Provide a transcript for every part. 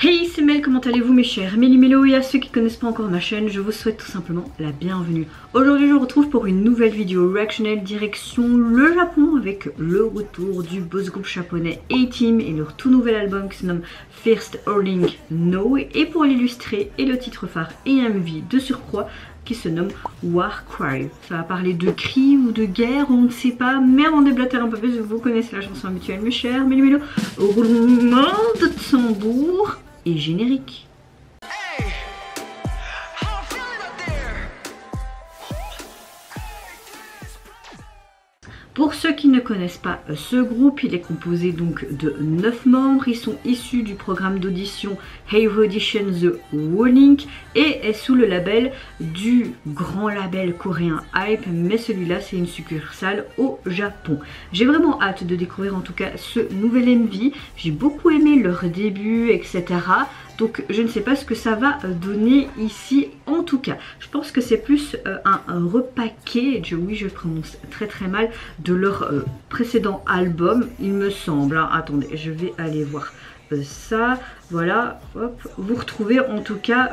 Hey, c'est Mel, comment allez-vous mes chers Méli-Mélo, et à ceux qui connaissent pas encore ma chaîne, je vous souhaite tout simplement la bienvenue. Aujourd'hui je vous retrouve pour une nouvelle vidéo reactionnelle direction le Japon avec le retour du boss groupe japonais A-Team et leur tout nouvel album qui se nomme First Hurling No, et pour l'illustrer et le titre phare et MV de surcroît qui se nomme War Cry. Ça va parler de cris ou de guerre, on ne sait pas, mais avant de déblatérer un peu plus, vous connaissez la chanson habituelle mes chers Méli-Mélo, roulement de tambour et générique. Pour ceux qui ne connaissent pas ce groupe, il est composé donc de 9 membres. Ils sont issus du programme d'audition Hero Audition The Warning et est sous le label du grand label coréen Hype, mais celui-là c'est une succursale au Japon. J'ai vraiment hâte de découvrir en tout cas ce nouvel MV. J'ai beaucoup aimé leur début, etc. Donc je ne sais pas ce que ça va donner ici en tout cas. Je pense que c'est plus un repackage, oui je prononce très très mal, de leur précédent album il me semble. Hein. Attendez, je vais aller voir ça. Voilà, hop, vous retrouvez en tout cas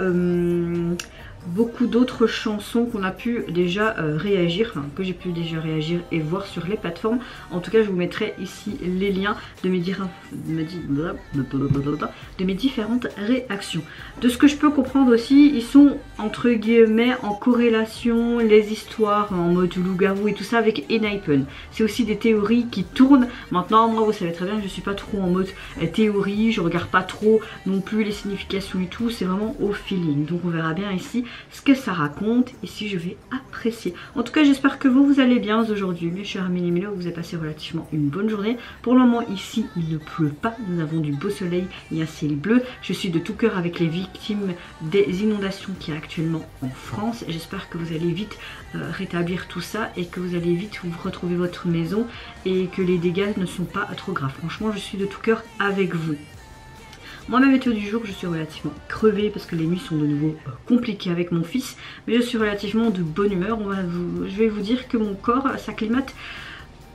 beaucoup d'autres chansons qu'on a pu déjà réagir, enfin que j'ai pu déjà réagir et voir sur les plateformes. En tout cas je vous mettrai ici les liens de mes différentes réactions. De ce que je peux comprendre aussi, ils sont entre guillemets en corrélation les histoires en mode loup-garou et tout ça avec Enhypen. C'est aussi des théories qui tournent. Maintenant moi vous savez très bien que je suis pas trop en mode théorie, je regarde pas trop non plus les significations et tout, c'est vraiment au feeling. Donc on verra bien ici ce que ça raconte et si je vais apprécier. En tout cas j'espère que vous allez bien aujourd'hui mes chers Méli-Mélo, vous avez passé relativement une bonne journée. Pour le moment ici il ne pleut pas, nous avons du beau soleil et un ciel bleu. Je suis de tout cœur avec les victimes des inondations qu'il y a actuellement en France. J'espère que vous allez vite rétablir tout ça et que vous allez vite vous retrouver votre maison et que les dégâts ne sont pas trop graves. Franchement je suis de tout cœur avec vous. Moi, ma météo du jour, je suis relativement crevée parce que les nuits sont de nouveau compliquées avec mon fils. Mais je suis relativement de bonne humeur. Je vais vous dire que mon corps s'acclimate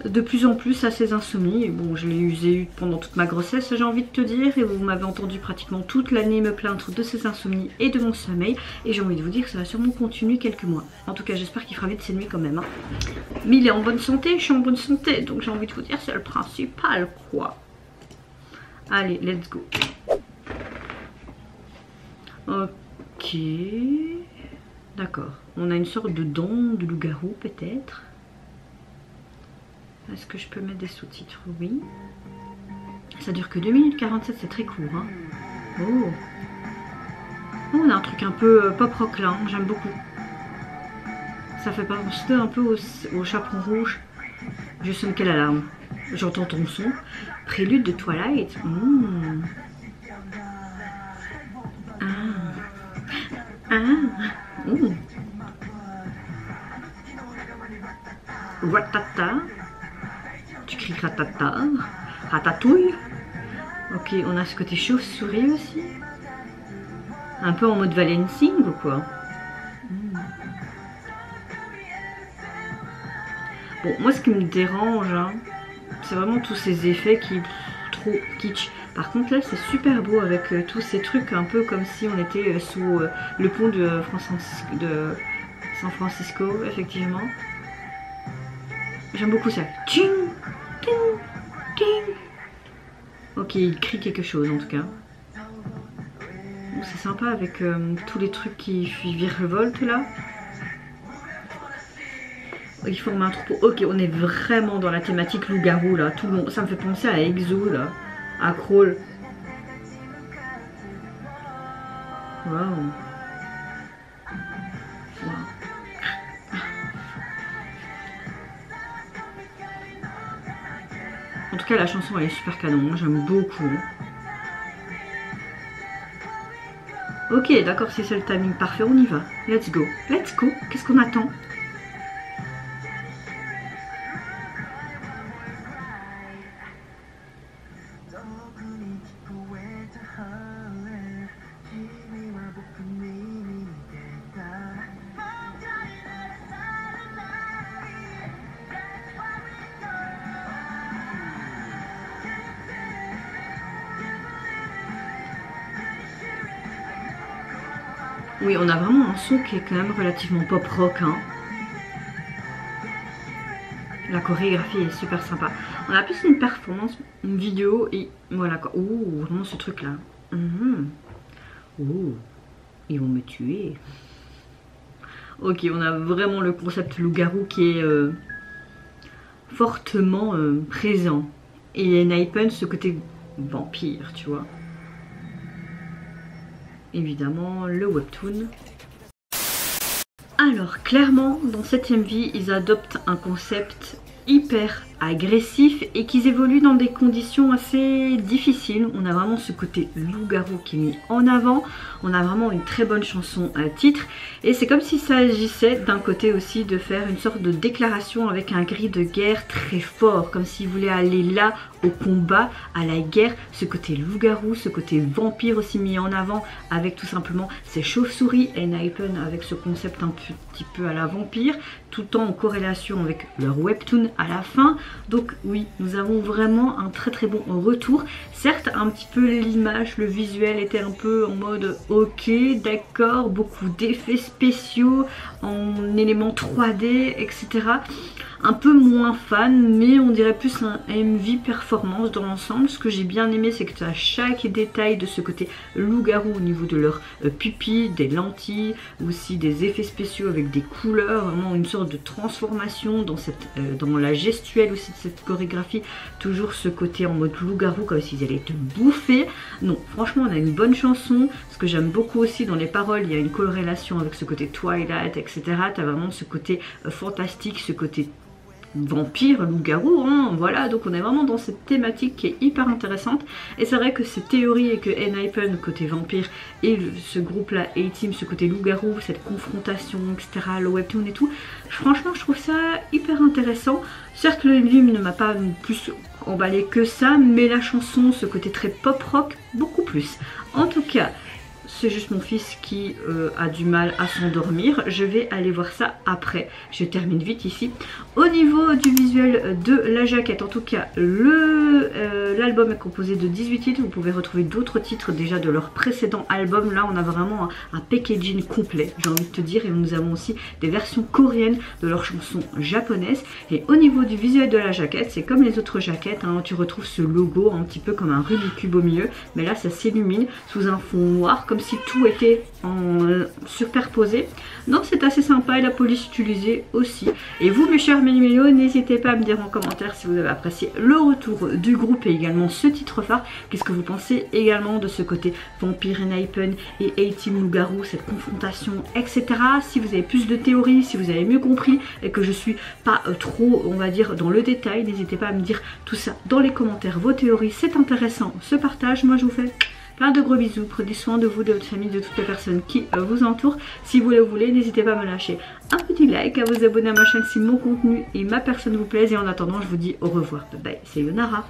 de plus en plus à ces insomnies. Et bon, je l'ai eu pendant toute ma grossesse, j'ai envie de te dire. Et vous m'avez entendu pratiquement toute l'année me plaindre de ces insomnies et de mon sommeil. Et j'ai envie de vous dire que ça va sûrement continuer quelques mois. En tout cas, j'espère qu'il fera vite ces nuits quand même. Hein. Mais il est en bonne santé, je suis en bonne santé. Donc j'ai envie de vous dire, c'est le principal, quoi. Allez, let's go. Ok, d'accord. On a une sorte de dent de loup-garou peut-être. Est-ce que je peux mettre des sous-titres? Oui. Ça dure que 2 minutes 47, c'est très court. Hein. Oh. On a un truc un peu pop-rock là, hein. J'aime beaucoup. Ça fait penser un peu au chaperon rouge. Je sonne quelle alarme? J'entends ton son. Prélude de Twilight. Mmh. Ratata. Tu cries ratata. Ratatouille. Ok, on a ce côté chauve-souris aussi. Un peu en mode Valencing ou quoi. Bon, moi ce qui me dérange, hein, c'est vraiment tous ces effets qui trop kitsch. Par contre là c'est super beau avec tous ces trucs un peu comme si on était sous le pont de San Francisco, effectivement. J'aime beaucoup ça. Ting, ting, ting. Ok, il crie quelque chose en tout cas. Bon, c'est sympa avec tous les trucs qui virevoltent là. Il forme un troupeau. Ok, on est vraiment dans la thématique loup-garou là. Tout le monde. Ça me fait penser à Exo là. À Crawl. Waouh. En tout cas, la chanson elle est super canon. J'aime beaucoup. Ok, d'accord, si c'est le timing parfait, on y va. Let's go. Let's go. Qu'est-ce qu'on attend? Oui, on a vraiment un son qui est quand même relativement pop rock, hein. La chorégraphie est super sympa. On a plus une performance, une vidéo et voilà quoi. Ouh, vraiment ce truc là. Ouh, ils vont me tuer. Ok, on a vraiment le concept loup-garou qui est fortement présent. Et Naipen, ce côté vampire, tu vois. Évidemment, le webtoon. Alors, clairement, dans 7ème vie, ils adoptent un concept hyper agressif et qu'ils évoluent dans des conditions assez difficiles. On a vraiment ce côté loup-garou qui est mis en avant. On a vraiment une très bonne chanson à titre. Et c'est comme s'il s'agissait d'un côté aussi de faire une sorte de déclaration avec un cri de guerre très fort. Comme s'ils voulaient aller là au combat, à la guerre. Ce côté loup-garou, ce côté vampire aussi mis en avant avec tout simplement ces chauves-souris et Naipen avec ce concept un petit peu à la vampire. Tout en corrélation avec leur webtoon à la fin. Donc oui, nous avons vraiment un très très bon retour. Certes, un petit peu l'image, le visuel était un peu en mode ok, d'accord, beaucoup d'effets spéciaux en éléments 3D, etc. Un peu moins fan, mais on dirait plus un MV performance dans l'ensemble. Ce que j'ai bien aimé, c'est que tu as chaque détail de ce côté loup-garou au niveau de leur pupille, des lentilles, aussi des effets spéciaux avec des couleurs, vraiment une sorte de transformation dans la gestuelle aussi de cette chorégraphie. Toujours ce côté en mode loup-garou, comme s'ils allaient te bouffer. Non, franchement, on a une bonne chanson. Ce que j'aime beaucoup aussi dans les paroles, il y a une corrélation avec ce côté Twilight, etc. Tu as vraiment ce côté fantastique, ce côté vampire, loup-garou, hein, voilà, donc on est vraiment dans cette thématique qui est hyper intéressante. Et c'est vrai que ces théories et que Enhypen côté vampire et ce groupe là, A-Team, ce côté loup-garou, cette confrontation, etc., le webtoon et tout, franchement je trouve ça hyper intéressant. Certes le MV ne m'a pas plus emballé que ça, mais la chanson, ce côté très pop rock, beaucoup plus. En tout cas, c'est juste mon fils qui a du mal à s'endormir. Je vais aller voir ça après. Je termine vite ici. Au niveau du visuel de la jaquette, en tout cas, l'album est composé de 18 titres. Vous pouvez retrouver d'autres titres déjà de leur précédent album. Là, on a vraiment un packaging complet, j'ai envie de te dire. Et nous avons aussi des versions coréennes de leurs chansons japonaises. Et au niveau du visuel de la jaquette, c'est comme les autres jaquettes, hein. Tu retrouves ce logo un petit peu comme un Rubik's Cube au milieu. Mais là, ça s'illumine sous un fond noir, comme si tout était superposé. Donc c'est assez sympa et la police utilisée aussi. Et vous mes chers méli-mélos, n'hésitez pas à me dire en commentaire si vous avez apprécié le retour du groupe et également ce titre phare. Qu'est-ce que vous pensez également de ce côté Vampire Enhypen et A-Team loup-garou, cette confrontation, etc. Si vous avez plus de théories, si vous avez mieux compris et que je suis pas trop, on va dire, dans le détail, n'hésitez pas à me dire tout ça dans les commentaires, vos théories, c'est intéressant, ce partage. Moi je vous fais plein de gros bisous, prenez soin de vous, de votre famille, de toutes les personnes qui vous entourent. Si vous le voulez, n'hésitez pas à me lâcher un petit like, à vous abonner à ma chaîne si mon contenu et ma personne vous plaisent. Et en attendant, je vous dis au revoir. Bye bye, c'est Yonara.